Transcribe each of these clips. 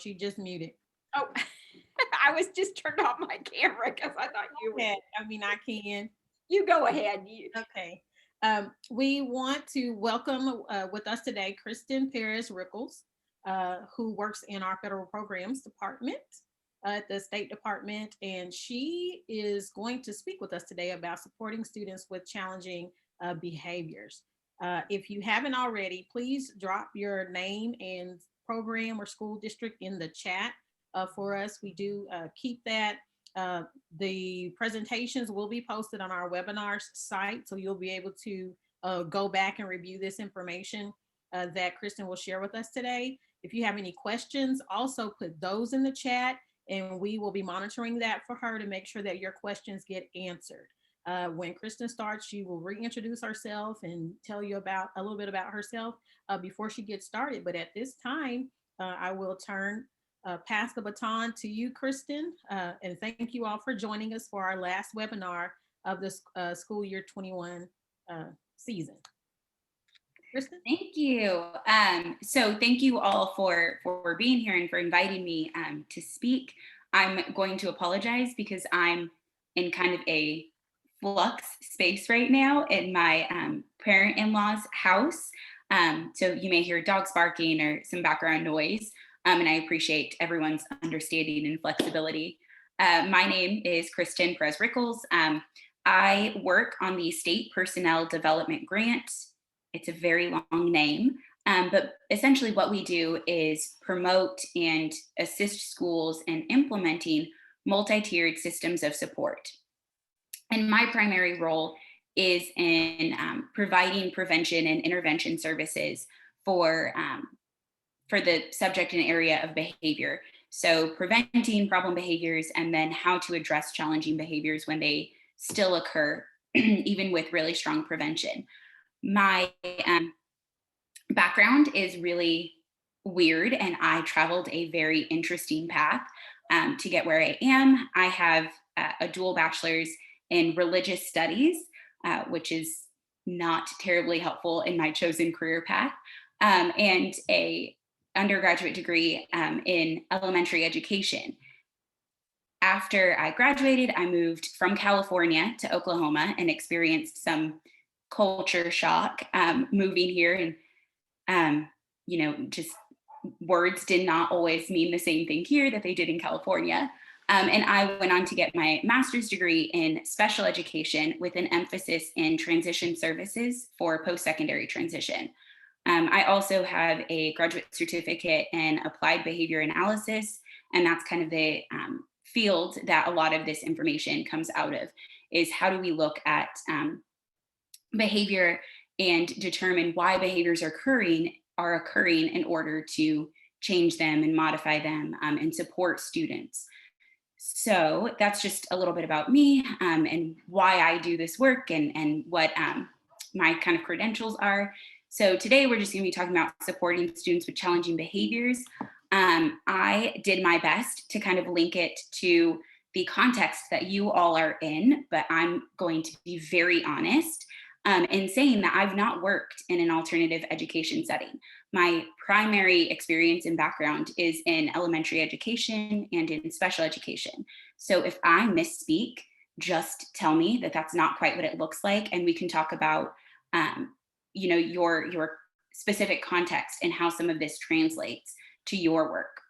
she just muted. Oh, I was just turned off my camera because I thought you were. I mean, I can. You go ahead. Okay. We want to welcome with us today Kristen Perez-Rickels, who works in our federal programs department at the State Department, and she is going to speak with us today about supporting students with challenging behaviors. If you haven't already, please drop your name and program or school district in the chat for us. We do keep that. The presentations will be posted on our webinars site, so you'll be able to go back and review this information that Kristen will share with us today. If you have any questions, also put those in the chat, and we will be monitoring that for her to make sure that your questions get answered. When Kristen starts, she will reintroduce herself and tell you about a little bit about herself before she gets started. But at this time, I will pass the baton to you, Kristen, and thank you all for joining us for our last webinar of this school year 21 season. Kristen? Thank you. So thank you all for being here and for inviting me to speak. I'm going to apologize because I'm in kind of a flux space right now in my parent-in-law's house. So you may hear dogs barking or some background noise. And I appreciate everyone's understanding and flexibility. My name is Kristen Perez-Rickels. I work on the State Personnel Development Grant. It's a very long name, but essentially what we do is promote and assist schools in implementing multi-tiered systems of support. And my primary role is in providing prevention and intervention services for the subject and area of behavior. So preventing problem behaviors and then how to address challenging behaviors when they still occur, even with really strong prevention. My background is really weird, and I traveled a very interesting path to get where I am. I have a dual bachelor's in religious studies, which is not terribly helpful in my chosen career path, and a undergraduate degree in elementary education. After I graduated, I moved from California to Oklahoma and experienced some culture shock moving here. And, just words did not always mean the same thing here that they did in California. And I went on to get my master's degree in special education with an emphasis in transition services for post-secondary transition. I also have a graduate certificate in applied behavior analysis, and that's kind of the field that a lot of this information comes out of, is how do we look at behavior and determine why behaviors are occurring in order to change them and modify them and support students. So that's just a little bit about me and why I do this work and what my kind of credentials are. So today we're just going to be talking about supporting students with challenging behaviors. I did my best to kind of link it to the context that you all are in, but I'm going to be very honest in saying that I've not worked in an alternative education setting. My primary experience and background is in elementary education and in special education. So if I misspeak, just tell me that that's not quite what it looks like, and we can talk about your specific context and how some of this translates to your work.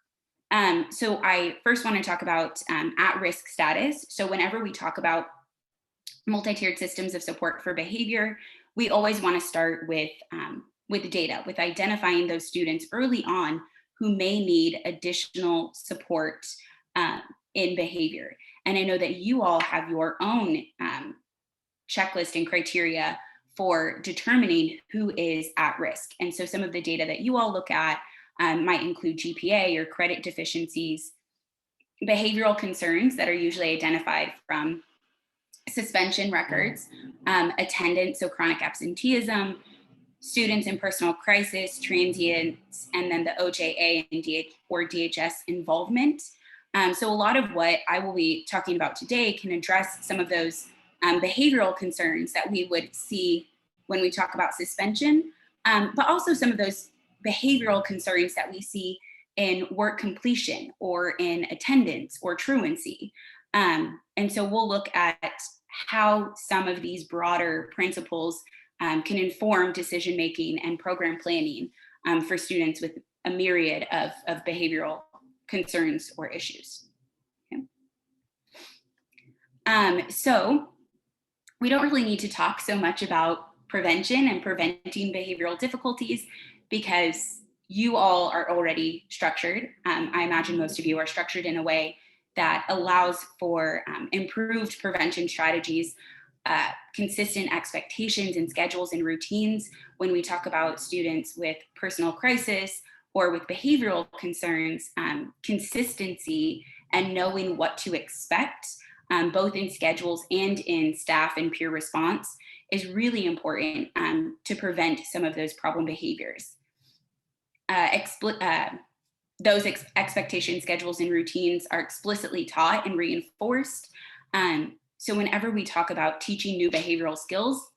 So I first want to talk about at-risk status. So whenever we talk about multi-tiered systems of support for behavior, we always want to start with data, with identifying those students early on who may need additional support in behavior. And I know that you all have your own checklist and criteria for determining who is at risk. And so some of the data that you all look at might include GPA or credit deficiencies, behavioral concerns that are usually identified from suspension records, attendance, so chronic absenteeism, students in personal crisis, transients, and then the OJA and DHS involvement. So a lot of what I will be talking about today can address some of those behavioral concerns that we would see when we talk about suspension, but also some of those behavioral concerns that we see in work completion or in attendance or truancy. And so we'll look at how some of these broader principles can inform decision-making and program planning for students with a myriad of behavioral concerns or issues. Okay. So we don't really need to talk so much about prevention and preventing behavioral difficulties because you all are already structured. I imagine most of you are structured in a way that allows for improved prevention strategies, consistent expectations and schedules and routines when we talk about students with personal crisis or with behavioral concerns. Consistency and knowing what to expect, both in schedules and in staff and peer response, is really important to prevent some of those problem behaviors. Those expectation schedules and routines are explicitly taught and reinforced. So whenever we talk about teaching new behavioral skills,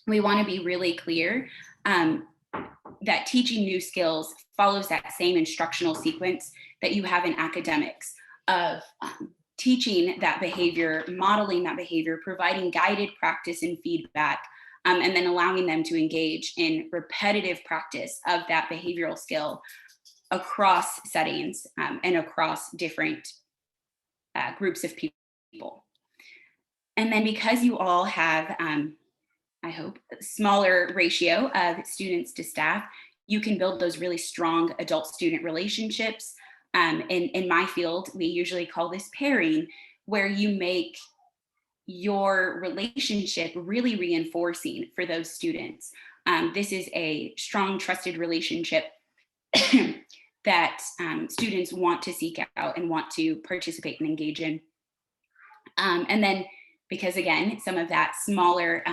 we want to be really clear that teaching new skills follows that same instructional sequence that you have in academics of teaching that behavior, modeling that behavior, providing guided practice and feedback, and then allowing them to engage in repetitive practice of that behavioral skill across settings and across different groups of people. And then because you all have, I hope, a smaller ratio of students to staff, you can build those really strong adult-student relationships. In my field, we usually call this pairing, where you make your relationship really reinforcing for those students. This is a strong, trusted relationship that students want to seek out and want to participate and engage in. And then, because again, some of that smaller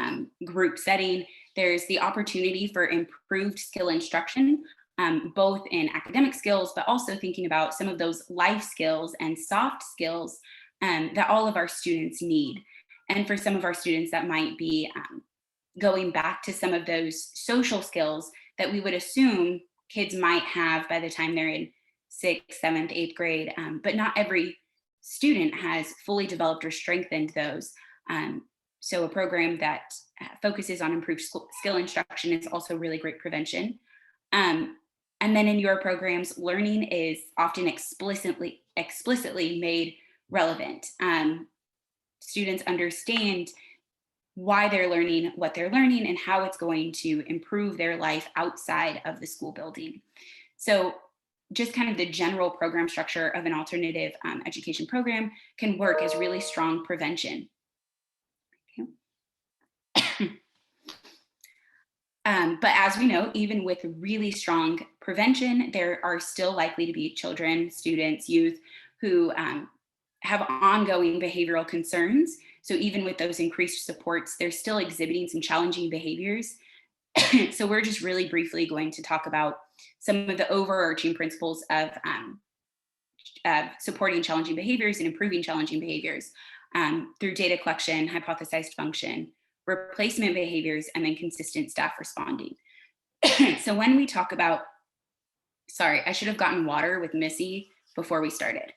group setting, there's the opportunity for improved skill instruction, both in academic skills, but also thinking about some of those life skills and soft skills that all of our students need. And for some of our students, that might be going back to some of those social skills that we would assume kids might have by the time they're in 6th, 7th, 8th grade, but not every student has fully developed or strengthened those. So a program that focuses on improved skill instruction is also really great prevention. And then in your programs, learning is often explicitly made relevant. Students understand why they're learning what they're learning and how it's going to improve their life outside of the school building. So just kind of the general program structure of an alternative education program can work as really strong prevention. Okay. But as we know, even with really strong prevention, there are still likely to be children, students, youth who have ongoing behavioral concerns. So even with those increased supports, they're still exhibiting some challenging behaviors. So we're just really briefly going to talk about some of the overarching principles of supporting challenging behaviors and improving challenging behaviors through data collection, hypothesized function, replacement behaviors, and then consistent staff responding. So when we talk about, sorry, I should have gotten water with Missy before we started.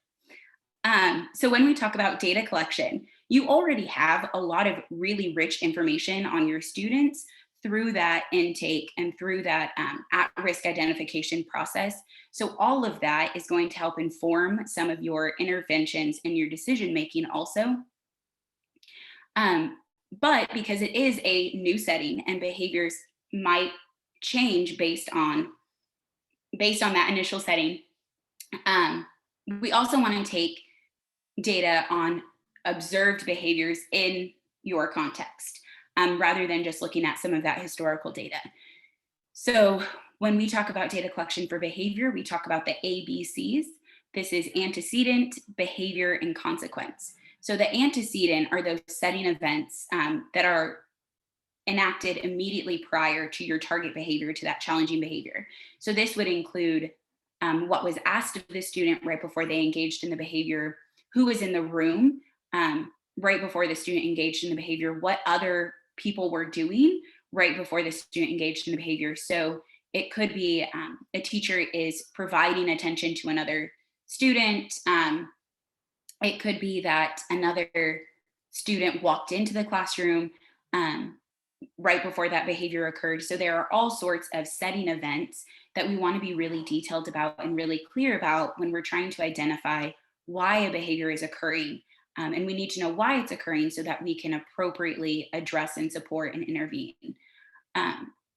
So when we talk about data collection, you already have a lot of really rich information on your students through that intake and through that at-risk identification process. So all of that is going to help inform some of your interventions and your decision-making also. But because it is a new setting and behaviors might change based on that initial setting, we also want to take data on observed behaviors in your context, rather than just looking at some of that historical data. So when we talk about data collection for behavior, we talk about the ABCs. This is antecedent, behavior, and consequence. So the antecedent are those setting events that are enacted immediately prior to your target behavior, to that challenging behavior. So this would include what was asked of the student right before they engaged in the behavior, who was in the room right before the student engaged in the behavior, what other people were doing right before the student engaged in the behavior. So It could be a teacher is providing attention to another student. It could be that another student walked into the classroom right before that behavior occurred. So there are all sorts of setting events that we want to be really detailed about and really clear about when we're trying to identify why a behavior is occurring. And we need to know why it's occurring so that we can appropriately address and support and intervene.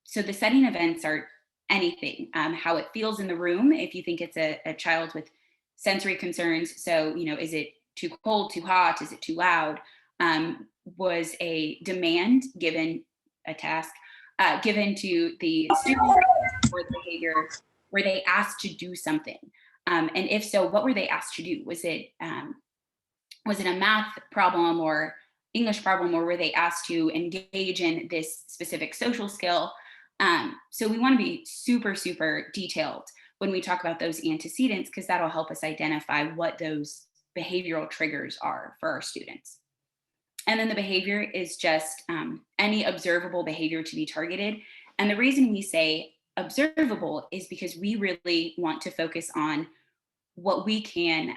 So the setting events are anything, how it feels in the room. If you think it's a child with sensory concerns, so, is it too cold, too hot? Is it too loud? Was a demand given, a task given to the student for the behavior? Were they asked to do something? And if so, what were they asked to do? Was it a math problem or English problem, or were they asked to engage in this specific social skill? So we want to be super, super detailed when we talk about those antecedents, because that'll help us identify what those behavioral triggers are for our students. And then the behavior is just any observable behavior to be targeted. And the reason we say observable is because we really want to focus on what we can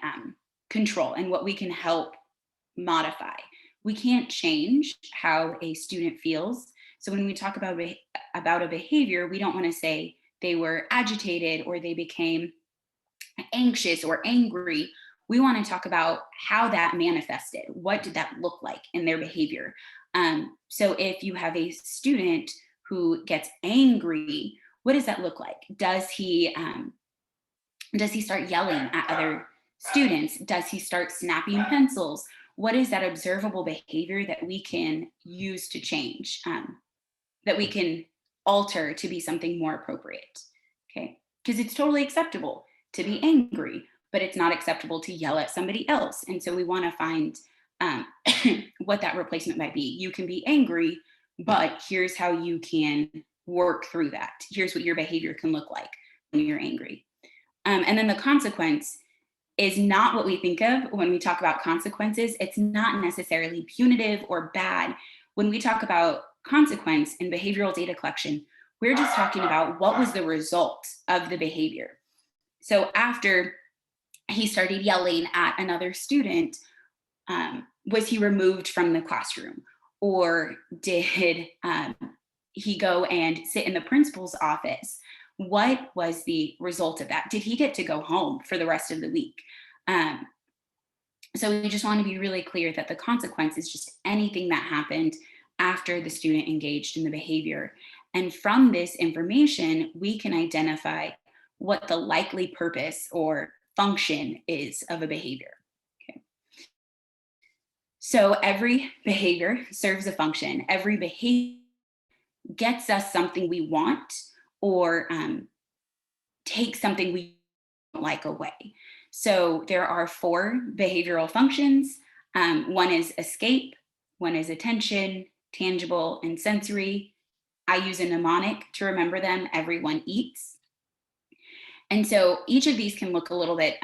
control and what we can help modify. We can't change how a student feels. So when we talk about a behavior, we don't want to say they were agitated or they became anxious or angry. We want to talk about how that manifested. What did that look like in their behavior? So if you have a student who gets angry, what does that look like? Does he start yelling at other students? Does he start snapping pencils? What is that observable behavior that we can use to change, that we can alter to be something more appropriate? Okay, because it's totally acceptable to be angry, but it's not acceptable to yell at somebody else. And so we want to find what that replacement might be. You can be angry, but here's how you can work through that. Here's what your behavior can look like when you're angry. And then the consequence is not what we think of when we talk about consequences. It's not necessarily punitive or bad. When we talk about consequence in behavioral data collection, we're just talking about what was the result of the behavior. So after he started yelling at another student, was he removed from the classroom? Or did he go and sit in the principal's office? What was the result of that? Did he get to go home for the rest of the week? So we just want to be really clear that the consequence is just anything that happened after the student engaged in the behavior. And from this information, we can identify what the likely purpose or function is of a behavior. Okay. So every behavior serves a function. Every behavior gets us something we want or takes something we don't like away. So there are 4 behavioral functions. One is escape, one is attention, tangible, and sensory. I use a mnemonic to remember them. Everyone eats. And so each of these can look a little bit,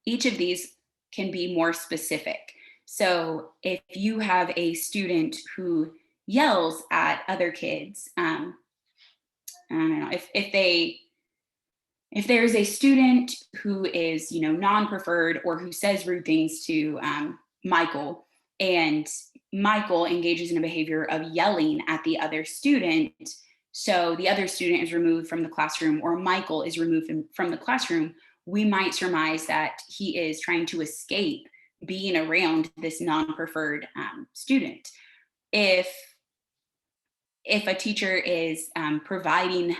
each of these can be more specific. So if you have a student who yells at other kids, I don't know, if there's a student who is, non-preferred or who says rude things to Michael, and Michael engages in a behavior of yelling at the other student, so the other student is removed from the classroom or Michael is removed from the classroom, we might surmise that he is trying to escape being around this non-preferred student. If a teacher is providing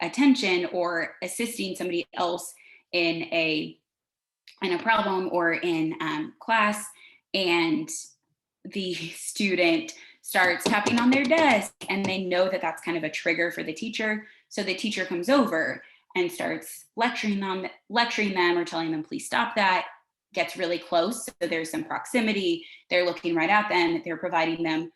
attention or assisting somebody else in a problem or in class, and the student starts tapping on their desk and they know that that's kind of a trigger for the teacher, so the teacher comes over and starts lecturing them or telling them, please stop that, gets really close, so there's some proximity, they're looking right at them, they're providing them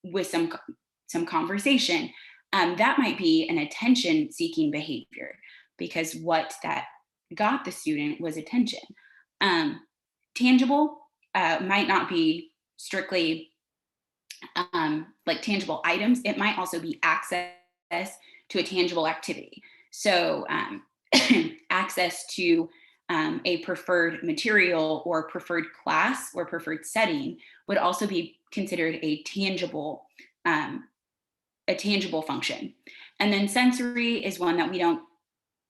with some conversation. That might be an attention-seeking behavior, because what that got the student was attention. Tangible might not be strictly like tangible items. It might also be access to a tangible activity. So access to a preferred material or preferred class or preferred setting would also be considered a tangible function. And then sensory is one that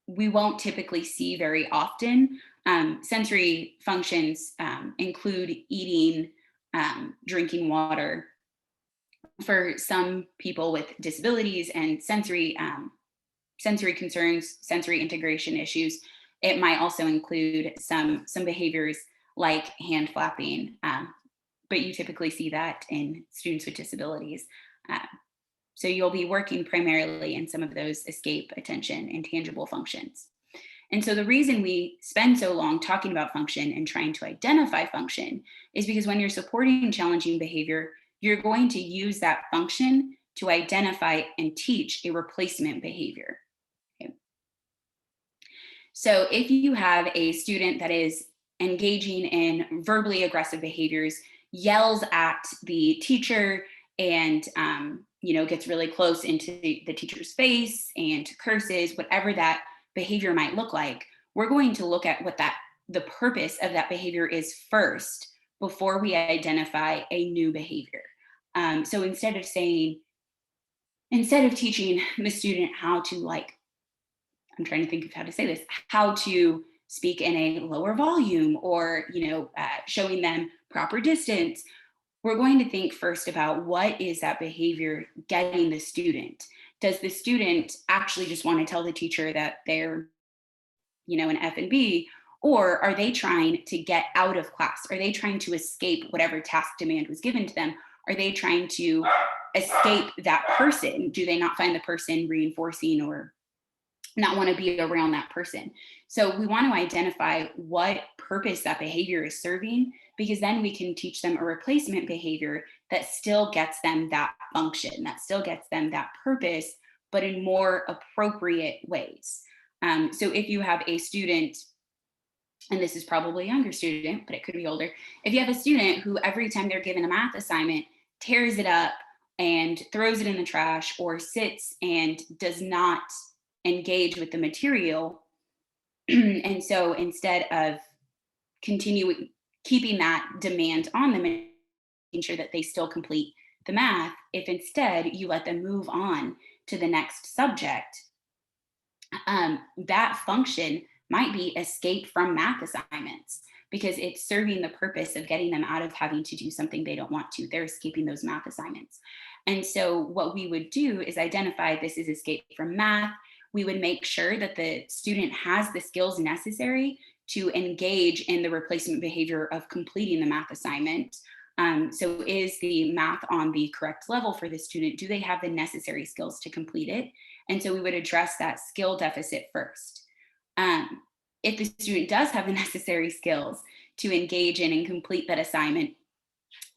we won't typically see very often. Sensory functions include eating, drinking water. For some people with disabilities and sensory concerns, sensory integration issues, it might also include some behaviors like hand flapping, but you typically see that in students with disabilities. So you'll be working primarily in some of those escape, attention, and tangible functions. And so the reason we spend so long talking about function and trying to identify function is because when you're supporting challenging behavior, you're going to use that function to identify and teach a replacement behavior. Okay. So if you have a student that is engaging in verbally aggressive behaviors, yells at the teacher, and gets really close into the teacher's face and curses, whatever that behavior might look like, we're going to look at what the purpose of that behavior is first before we identify a new behavior. So instead of teaching the student how to I'm trying to think of how to say this, how to speak in a lower volume or, showing them proper distance, we're going to think first about what is that behavior getting the student. Does the student actually just want to tell the teacher that they're, an F and B, or are they trying to get out of class? Are they trying to escape whatever task demand was given to them? Are they trying to escape that person? Do they not find the person reinforcing or not want to be around that person? So we want to identify what purpose that behavior is serving, because then we can teach them a replacement behavior that still gets them that function, that still gets them that purpose, but in more appropriate ways. So if you have a student, and this is probably a younger student, but it could be older. If you have a student who every time they're given a math assignment, tears it up and throws it in the trash, or sits and does not engage with the material, and so instead of keeping that demand on them and making sure that they still complete the math, if instead you let them move on to the next subject, that function might be escape from math assignments, because it's serving the purpose of getting them out of having to do something they don't want to. They're escaping those math assignments. And so what we would do is identify this is escape from math. We would make sure that the student has the skills necessary to engage in the replacement behavior of completing the math assignment. So is the math on the correct level for the student? Do they have the necessary skills to complete it? And so we would address that skill deficit first. If the student does have the necessary skills to engage in and complete that assignment,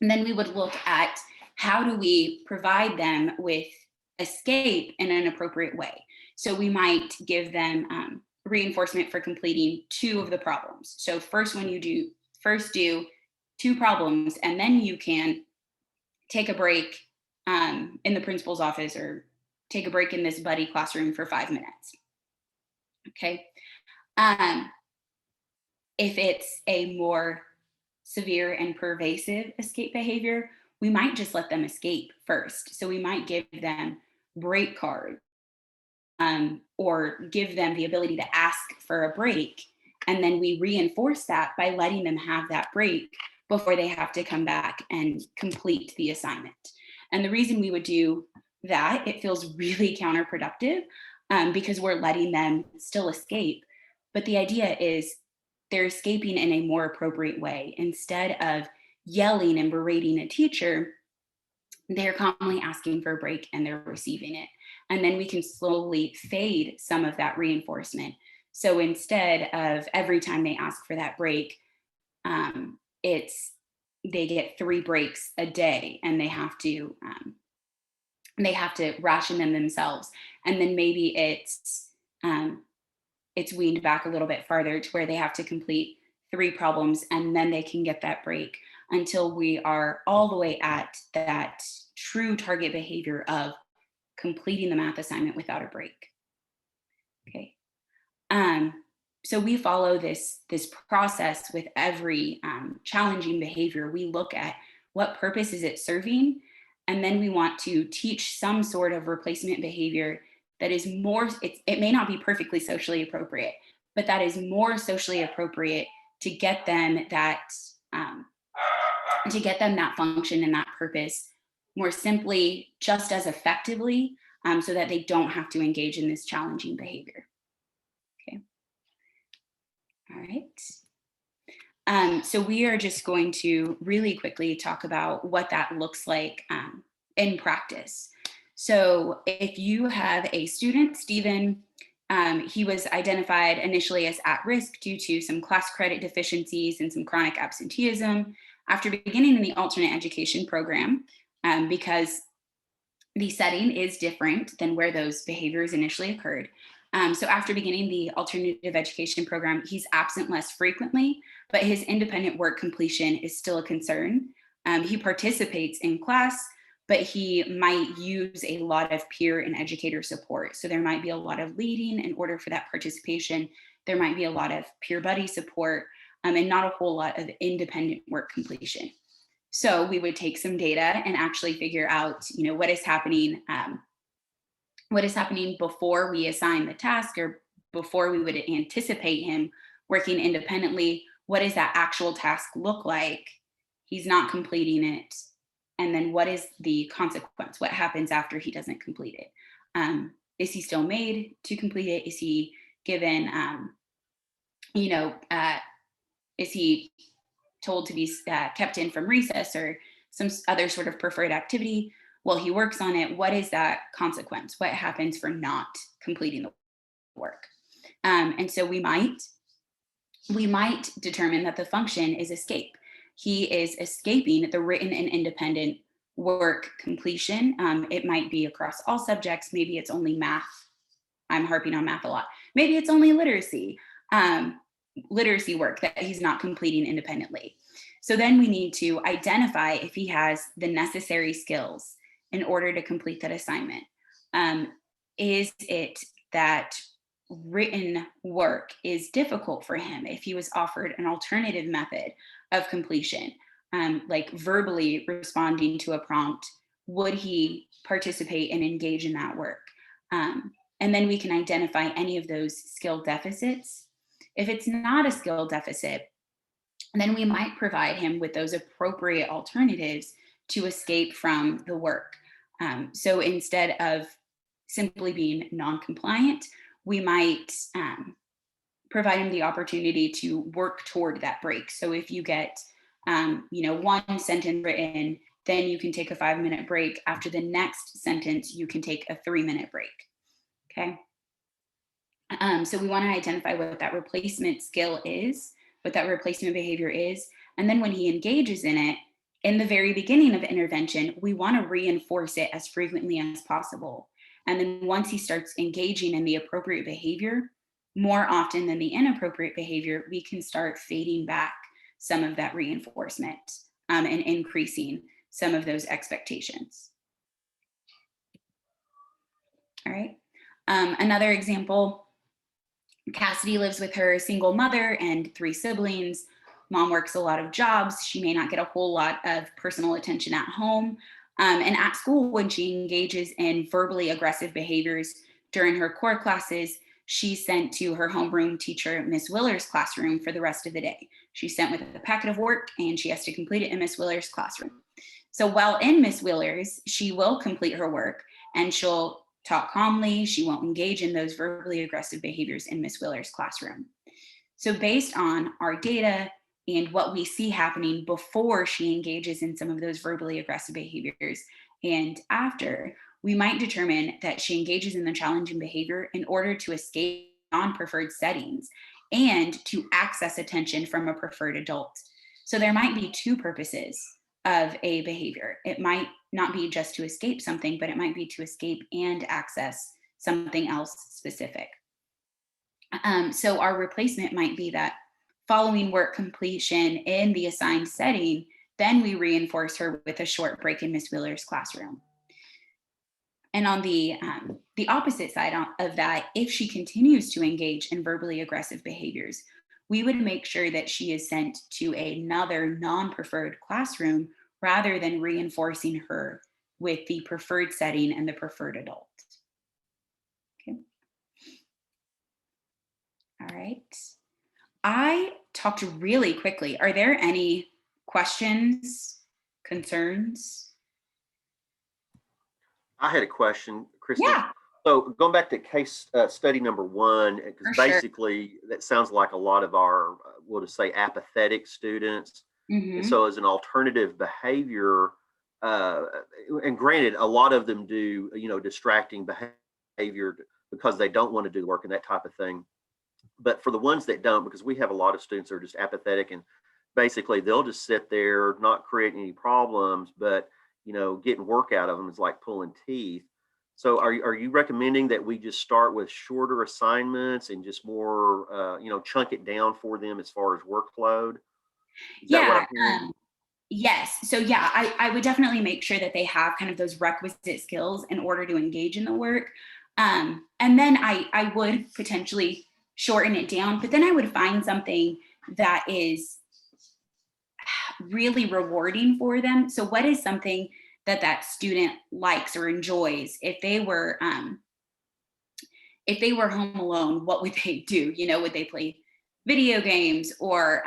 then we would look at how do we provide them with escape in an appropriate way. So we might give them reinforcement for completing 2 of the problems. So first do 2 problems, and then you can take a break in the principal's office, or take a break in this buddy classroom for 5 minutes. Okay. If it's a more severe and pervasive escape behavior, we might just let them escape first. So we might give them break cards, or give them the ability to ask for a break. And then we reinforce that by letting them have that break before they have to come back and complete the assignment. And the reason we would do that, it feels really counterproductive, because we're letting them still escape. But the idea is they're escaping in a more appropriate way. Instead of yelling and berating a teacher, they're calmly asking for a break and they're receiving it. And then we can slowly fade some of that reinforcement. So instead of every time they ask for that break, they get 3 breaks a day, and they have to ration them themselves. And then maybe it's weaned back a little bit farther to where they have to complete 3 problems, and then they can get that break until we are all the way at that true target behavior of completing the math assignment without a break. Okay. So we follow this process with every challenging behavior. We look at what purpose is it serving, and then we want to teach some sort of replacement behavior that is more, it may not be perfectly socially appropriate, but that is more socially appropriate to get them that function and that purpose more simply, just as effectively, so that they don't have to engage in this challenging behavior. Okay. All right. So we are just going to really quickly talk about what that looks like in practice. So if you have a student, Stephen, he was identified initially as at risk due to some class credit deficiencies and some chronic absenteeism. After beginning in the alternate education program, because the setting is different than where those behaviors initially occurred. So after beginning the alternative education program, he's absent less frequently, but his independent work completion is still a concern. He participates in class, but he might use a lot of peer and educator support. So there might be a lot of leading in order for that participation. There might be a lot of peer buddy support, and not a whole lot of independent work completion. So we would take some data and actually figure out, what is happening before we assign the task, or before we would anticipate him working independently. What does that actual task look like? He's not completing it. And then what is the consequence? What happens after he doesn't complete it? Is he still made to complete it? Is he given, is he told to be kept in from recess or some other sort of preferred activity while he works on it? What is that consequence? What happens for not completing the work? And so we might determine that the function is escape. He is escaping the written and independent work completion. It might be across all subjects. Maybe it's only math. I'm harping on math a lot. Maybe it's only literacy work that he's not completing independently. So then we need to identify if he has the necessary skills in order to complete that assignment. Is it that written work is difficult for him? If he was offered an alternative method of completion, like verbally responding to a prompt, would he participate and engage in that work? And then we can identify any of those skill deficits. If it's not a skill deficit, then we might provide him with those appropriate alternatives to escape from the work. So instead of simply being non-compliant, we might provide him the opportunity to work toward that break. So if you get, one sentence written, then you can take a 5-minute break. After the next sentence, you can take a 3-minute break. Okay. So we want to identify what that replacement skill is, what that replacement behavior is. And then when he engages in it, in the very beginning of intervention, we want to reinforce it as frequently as possible. And then once he starts engaging in the appropriate behavior, more often than the inappropriate behavior, we can start fading back some of that reinforcement and increasing some of those expectations. All right. Another example, Cassidy lives with her single mother and 3 siblings. Mom works a lot of jobs. She may not get a whole lot of personal attention at home. And at school, when she engages in verbally aggressive behaviors during her core classes, she's sent to her homeroom teacher, Miss Willer's classroom for the rest of the day. She's sent with a packet of work and she has to complete it in Miss Willer's classroom. So while in Miss Willer's, she will complete her work and she'll talk calmly. She won't engage in those verbally aggressive behaviors in Miss Willer's classroom. So based on our data and what we see happening before she engages in some of those verbally aggressive behaviors and after, we might determine that she engages in the challenging behavior in order to escape non-preferred settings and to access attention from a preferred adult. So there might be 2 purposes of a behavior. It might not be just to escape something, but it might be to escape and access something else specific. So our replacement might be that following work completion in the assigned setting, then we reinforce her with a short break in Miss Wheeler's classroom. And on the opposite side of that, if she continues to engage in verbally aggressive behaviors, we would make sure that she is sent to another non-preferred classroom rather than reinforcing her with the preferred setting and the preferred adult. Okay. All right. I talked really quickly. Are there any questions, concerns? I had a question, Kristen. Yeah. So going back to case study number 1, because For sure. basically that sounds like a lot of our, we'll just say apathetic students. Mhm. And so as an alternative behavior, and granted, a lot of them do, distracting behavior because they don't want to do the work and that type of thing. But for the ones that don't, because we have a lot of students that are just apathetic and basically they'll just sit there, not create any problems, but getting work out of them is like pulling teeth. So are you recommending that we just start with shorter assignments and just more, chunk it down for them as far as workload? Is that what Yeah. I'm hearing? Yes. So yeah, I would definitely make sure that they have kind of those requisite skills in order to engage in the work. And then I would potentially shorten it down, but then I would find something that is really rewarding for them. So what is something that student likes or enjoys? If they were home alone, what would they do? Would they play video games, or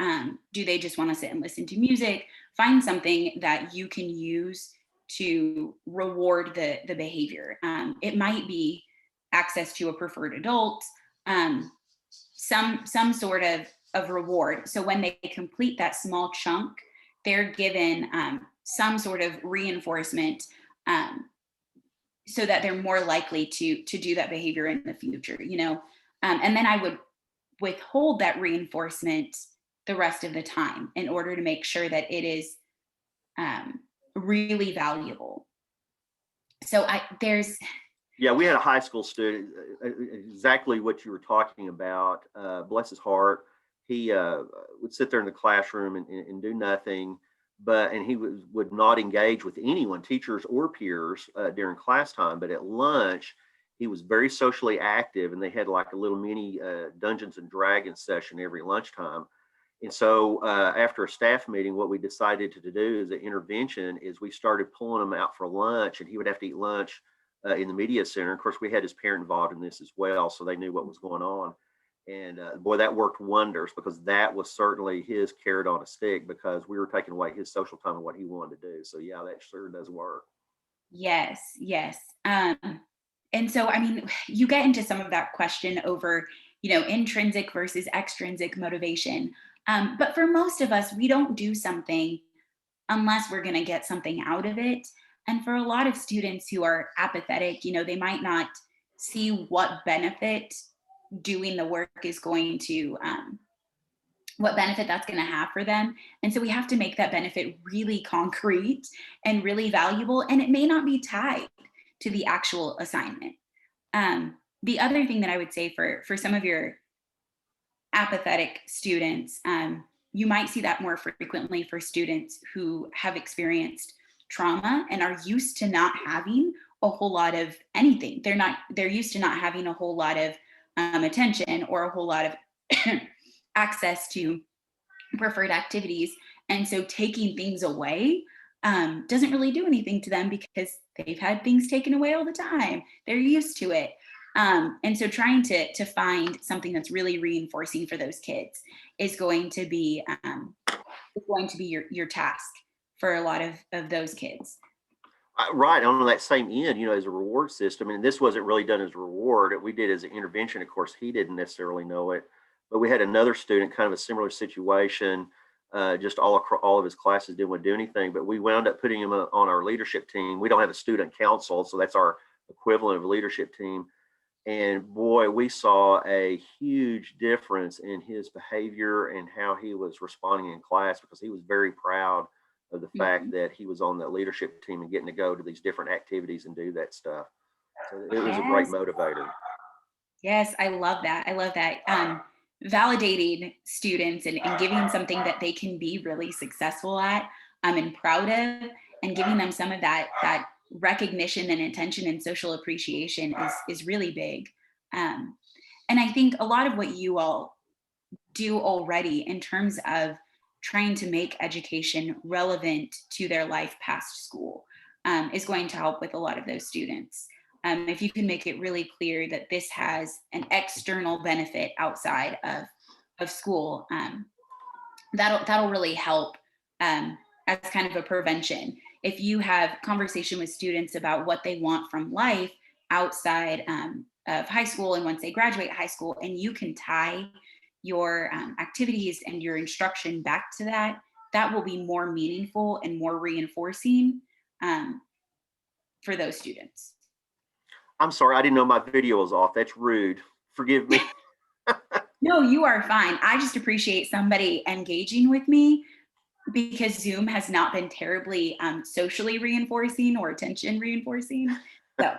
do they just want to sit and listen to music? Find something that you can use to reward the behavior. It might be access to a preferred adult, some sort of reward. So when they complete that small chunk, they're given some sort of reinforcement, so that they're more likely to do that behavior in the future. And then I would withhold that reinforcement the rest of the time in order to make sure that it is really valuable. So Yeah, we had a high school student, exactly what you were talking about. Bless his heart. He would sit there in the classroom and do nothing, and he would not engage with anyone, teachers or peers, during class time. But at lunch, he was very socially active, and they had like a little mini Dungeons and Dragons session every lunchtime. And so after a staff meeting, what we decided to do as an intervention is we started pulling him out for lunch, and he would have to eat lunch in the media center. Of course, we had his parent involved in this as well, so they knew what was going on. And boy, that worked wonders, because that was certainly his carrot on a stick, because we were taking away his social time and what he wanted to do. So yeah, that sure does work. Yes. And so, I mean, you get into some of that question over, intrinsic versus extrinsic motivation. But for most of us, we don't do something unless we're going to get something out of it. And for a lot of students who are apathetic, they might not see what benefit doing the work is going to, what benefit that's going to have for them. And so we have to make that benefit really concrete and really valuable. And it may not be tied to the actual assignment. The other thing that I would say for some of your apathetic students, you might see that more frequently for students who have experienced trauma and are used to not having a whole lot of anything. They're used to not having a whole lot of attention or a whole lot of access to preferred activities. And so taking things away doesn't really do anything to them, because they've had things taken away all the time. They're used to it. And so trying to find something that's really reinforcing for those kids is going to be your task for a lot of those kids. Right. On that same end, as a reward system, and this wasn't really done as a reward. We did as an intervention. Of course, he didn't necessarily know it, but we had another student, kind of a similar situation. Just all of his classes didn't want to do anything, but we wound up putting him on our leadership team. We don't have a student council, so that's our equivalent of a leadership team. And boy, we saw a huge difference in his behavior and how he was responding in class, because he was very proud of the fact that he was on the leadership team and getting to go to these different activities and do that stuff. So it was a great motivator. Yes, I love that. Validating students and giving them something that they can be really successful at and proud of, and giving them some of that recognition and attention and social appreciation is really big. And I think a lot of what you all do already in terms of trying to make education relevant to their life past school is going to help with a lot of those students. If you can make it really clear that this has an external benefit outside of school, that'll really help as kind of a prevention. If you have conversation with students about what they want from life outside of high school and once they graduate high school, and you can tie your activities and your instruction back to that, that will be more meaningful and more reinforcing for those students. I'm sorry, I didn't know my video was off. That's rude. Forgive me. No, you are fine. I just appreciate somebody engaging with me because Zoom has not been terribly socially reinforcing or attention reinforcing. So,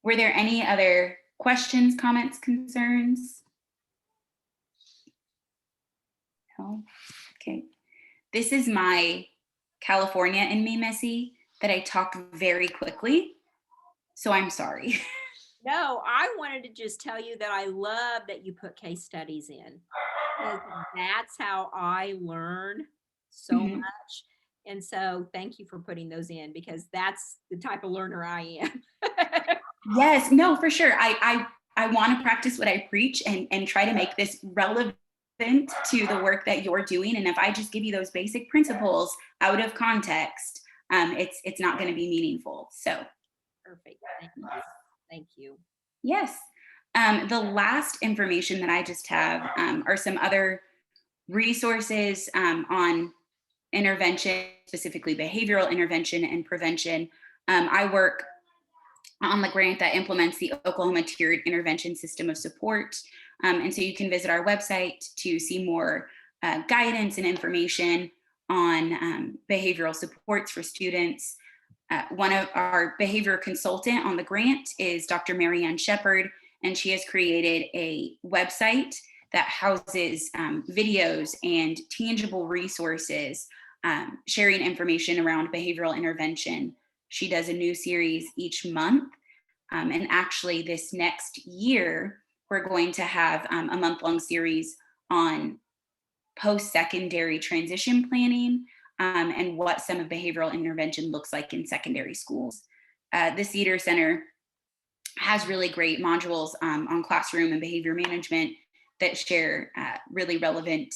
were there any other questions, comments, concerns? No? Okay. This is my California in me, Missy, that I talk very quickly. So I'm sorry. No, I wanted to just tell you that I love that you put case studies in. Because that's how I learn so Mhm. much. And so thank you for putting those in because that's the type of learner I am. Yes, no, for sure. I want to practice what I preach and try to make this relevant to the work that you're doing. And if I just give you those basic principles out of context, it's not going to be meaningful. So Perfect. Thank you. yes. The last information that I just have are some other resources on intervention, specifically behavioral intervention and prevention. I work on the grant that implements the Oklahoma Tiered Intervention System of Support. And so you can visit our website to see more guidance and information on behavioral supports for students. One of our behavior consultant on the grant is Dr. Marianne Shepard, and she has created a website that houses videos and tangible resources sharing information around behavioral intervention. She does a new series each month. And actually this next year, we're going to have a month-long series on post-secondary transition planning and what some of behavioral intervention looks like in secondary schools. The Cedar Center has really great modules on classroom and behavior management that share really relevant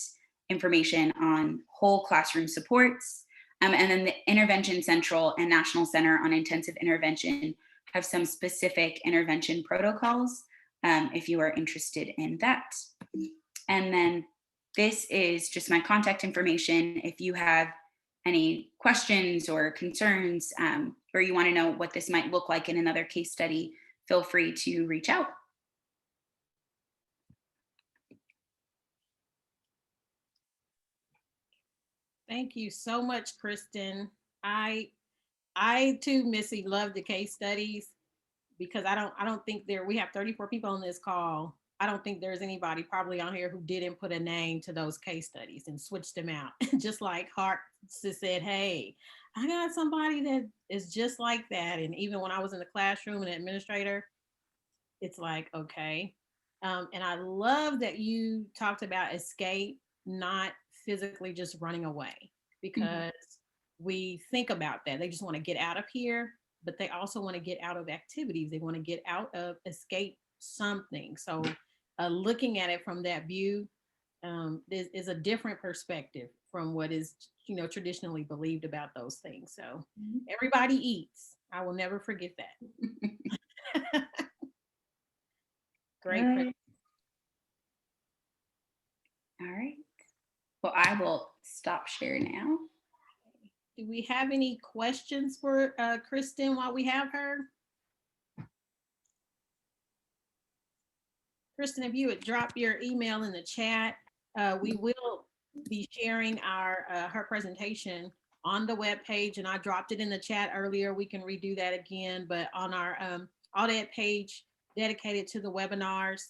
information on whole classroom supports. And then the Intervention Central and National Center on Intensive Intervention have some specific intervention protocols if you are interested in that. And then this is just my contact information. If you have any questions or concerns, or you want to know what this might look like in another case study, feel free to reach out. Thank you so much, Kristen. I too, Missy, love the case studies because I don't think we have 34 people on this call. I don't think there's anybody probably on here who didn't put a name to those case studies and switch them out. Just like Hart said, hey, I got somebody that is just like that. And even when I was in the classroom and administrator, it's like, okay. And I love that you talked about escape, not physically just running away, because we think about that. They just want to get out of here, but they also want to get out of activities. They want to get out of escape something. So looking at it from that view is a different perspective from what is, traditionally believed about those things. So everybody eats. I will never forget that. Great. All right. Well, I will stop sharing now. Do we have any questions for Kristen while we have her? Kristen, if you would drop your email in the chat, we will be sharing her presentation on the webpage, and I dropped it in the chat earlier. We can redo that again, but on our OSDE page dedicated to the webinars,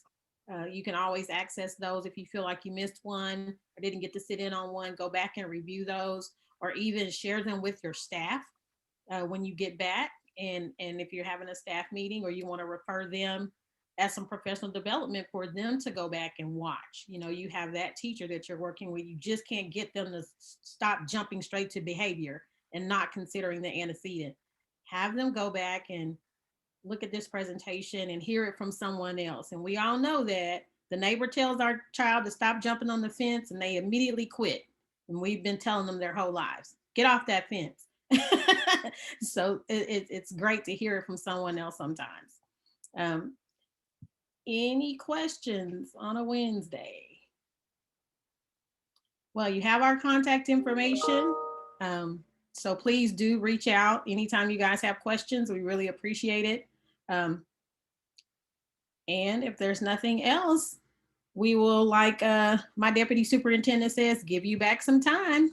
you can always access those. If you feel like you missed one or didn't get to sit in on one, go back and review those, or even share them with your staff when you get back. And if you're having a staff meeting or you want to refer them as some professional development for them to go back and watch. You know, you have that teacher that you're working with. You just can't get them to stop jumping straight to behavior and not considering the antecedent. Have them go back and look at this presentation and hear it from someone else. And we all know that the neighbor tells our child to stop jumping on the fence and they immediately quit. And we've been telling them their whole lives, get off that fence. So it's great to hear it from someone else sometimes. Any questions on a Wednesday? Well, you have our contact information. So please do reach out anytime you guys have questions. We really appreciate it. And if there's nothing else, we will, like my deputy superintendent says, give you back some time.